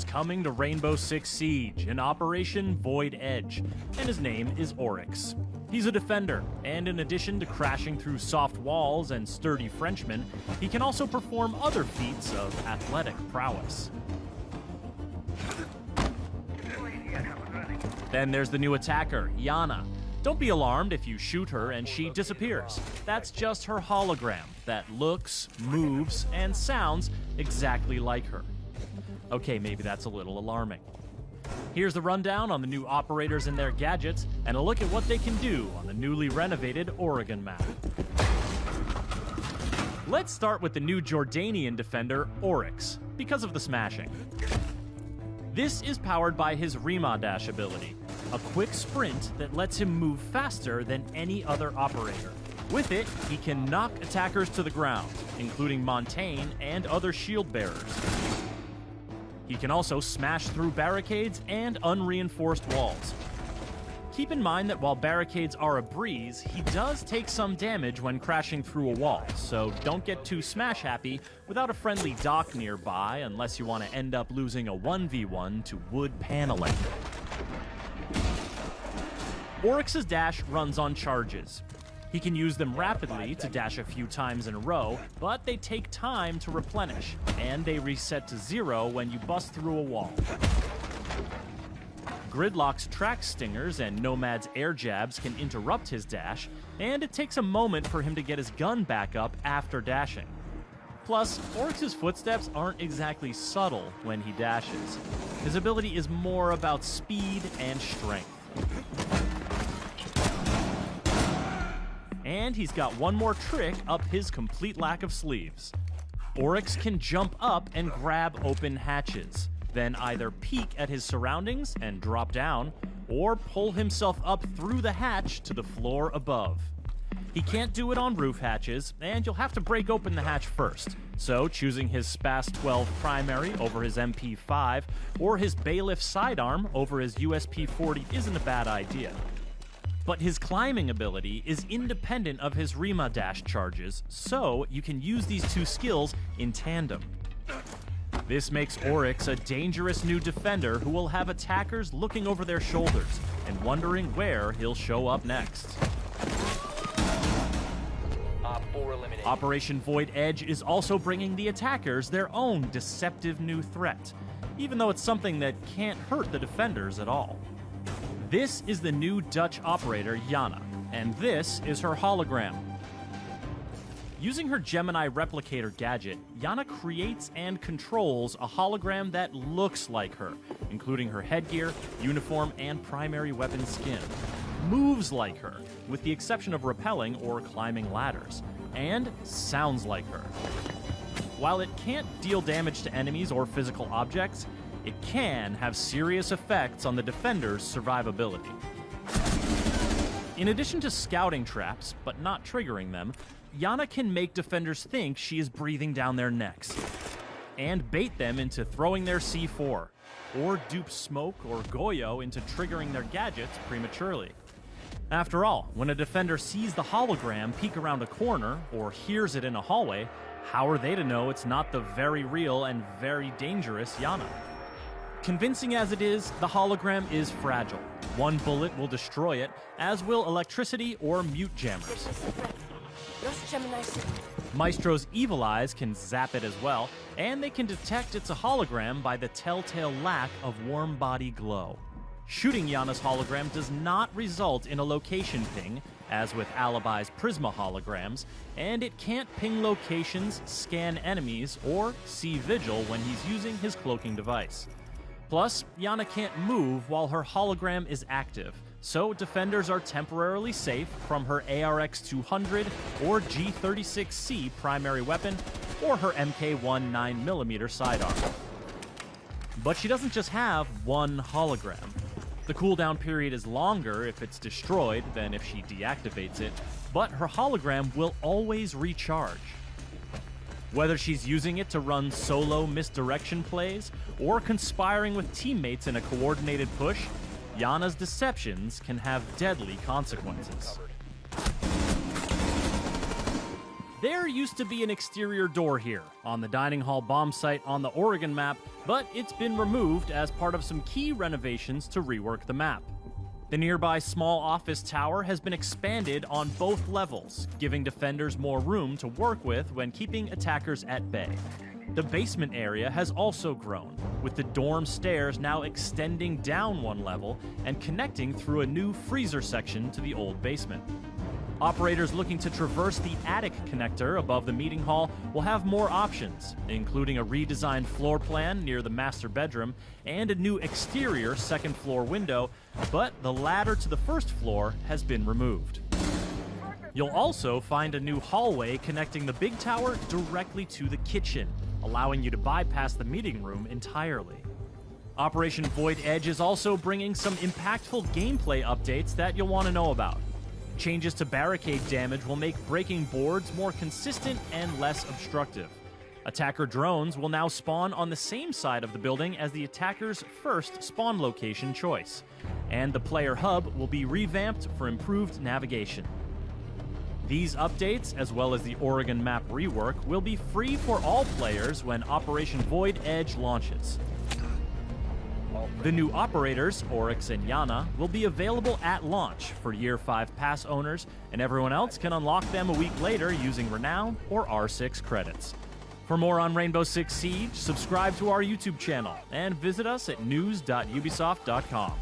It's coming to Rainbow Six Siege in Operation Void Edge, and his name is Oryx. He's a defender, and in addition to crashing through soft walls and sturdy Frenchmen, he can also perform other feats of athletic prowess. Then there's the new attacker, Iana. Don't be alarmed if you shoot her and she disappears. That's just her hologram that looks, moves, and sounds exactly like her. Okay, maybe that's a little alarming. Here's the rundown on the new operators and their gadgets, and a look at what they can do on the newly renovated Oregon map. Let's start with the new Jordanian defender, Oryx, because of the smashing. This is powered by his Rima Dash ability, a quick sprint that lets him move faster than any other operator. With it, he can knock attackers to the ground, including Montaigne and other shield bearers. He can also smash through barricades and unreinforced walls. Keep in mind that while barricades are a breeze, he does take some damage when crashing through a wall, so don't get too smash-happy without a friendly dock nearby unless you want to end up losing a 1v1 to wood paneling. Oryx's dash runs on charges. He can use them rapidly to dash a few times in a row, but they take time to replenish, and they reset to 0 when you bust through a wall. Gridlock's track stingers and Nomad's air jabs can interrupt his dash, and it takes a moment for him to get his gun back up after dashing. Plus, Oryx's footsteps aren't exactly subtle when he dashes. His ability is more about speed and strength. And he's got one more trick up his complete lack of sleeves. Oryx can jump up and grab open hatches, then either peek at his surroundings and drop down, or pull himself up through the hatch to the floor above. He can't do it on roof hatches, and you'll have to break open the hatch first, so choosing his Spas 12 primary over his MP5, or his Bailiff sidearm over his USP 40 isn't a bad idea. But his climbing ability is independent of his Rima dash charges, so you can use these two skills in tandem. This makes Oryx a dangerous new defender who will have attackers looking over their shoulders and wondering where he'll show up next. Operation Void Edge is also bringing the attackers their own deceptive new threat, even though it's something that can't hurt the defenders at all. This is the new Dutch operator, Iana, and this is her hologram. Using her Gemini replicator gadget, Iana creates and controls a hologram that looks like her, including her headgear, uniform, and primary weapon skin. Moves like her, with the exception of rappelling or climbing ladders, and sounds like her. While it can't deal damage to enemies or physical objects, it can have serious effects on the defender's survivability. In addition to scouting traps, but not triggering them, Iana can make defenders think she is breathing down their necks, and bait them into throwing their C4, or dupe Smoke or Goyo into triggering their gadgets prematurely. After all, when a defender sees the hologram peek around a corner, or hears it in a hallway, how are they to know it's not the very real and very dangerous Iana? Convincing as it is, the hologram is fragile. One bullet will destroy it, as will electricity or mute jammers. Maestro's evil eyes can zap it as well, and they can detect it's a hologram by the telltale lack of warm body glow. Shooting Iana's hologram does not result in a location ping, as with Alibi's Prisma holograms, and it can't ping locations, scan enemies, or see Vigil when he's using his cloaking device. Plus, Iana can't move while her hologram is active, so defenders are temporarily safe from her ARX-200 or G36C primary weapon, or her MK1 9mm sidearm. But she doesn't just have one hologram. The cooldown period is longer if it's destroyed than if she deactivates it, but her hologram will always recharge. Whether she's using it to run solo misdirection plays, or conspiring with teammates in a coordinated push, Iana's deceptions can have deadly consequences. There used to be an exterior door here, on the dining hall bomb site on the Oregon map, but it's been removed as part of some key renovations to rework the map. The nearby small office tower has been expanded on both levels, giving defenders more room to work with when keeping attackers at bay. The basement area has also grown, with the dorm stairs now extending down one level and connecting through a new freezer section to the old basement. Operators looking to traverse the attic connector above the meeting hall will have more options, including a redesigned floor plan near the master bedroom and a new exterior second floor window, but the ladder to the first floor has been removed. You'll also find a new hallway connecting the big tower directly to the kitchen, allowing you to bypass the meeting room entirely. Operation Void Edge is also bringing some impactful gameplay updates that you'll want to know about. Changes to barricade damage will make breaking boards more consistent and less obstructive. Attacker drones will now spawn on the same side of the building as the attacker's first spawn location choice, and the player hub will be revamped for improved navigation. These updates, as well as the Oregon map rework, will be free for all players when Operation Void Edge launches. The new operators, Oryx and Iana, will be available at launch for Year 5 pass owners, and everyone else can unlock them a week later using Renown or R6 credits. For more on Rainbow Six Siege, subscribe to our YouTube channel and visit us at news.ubisoft.com.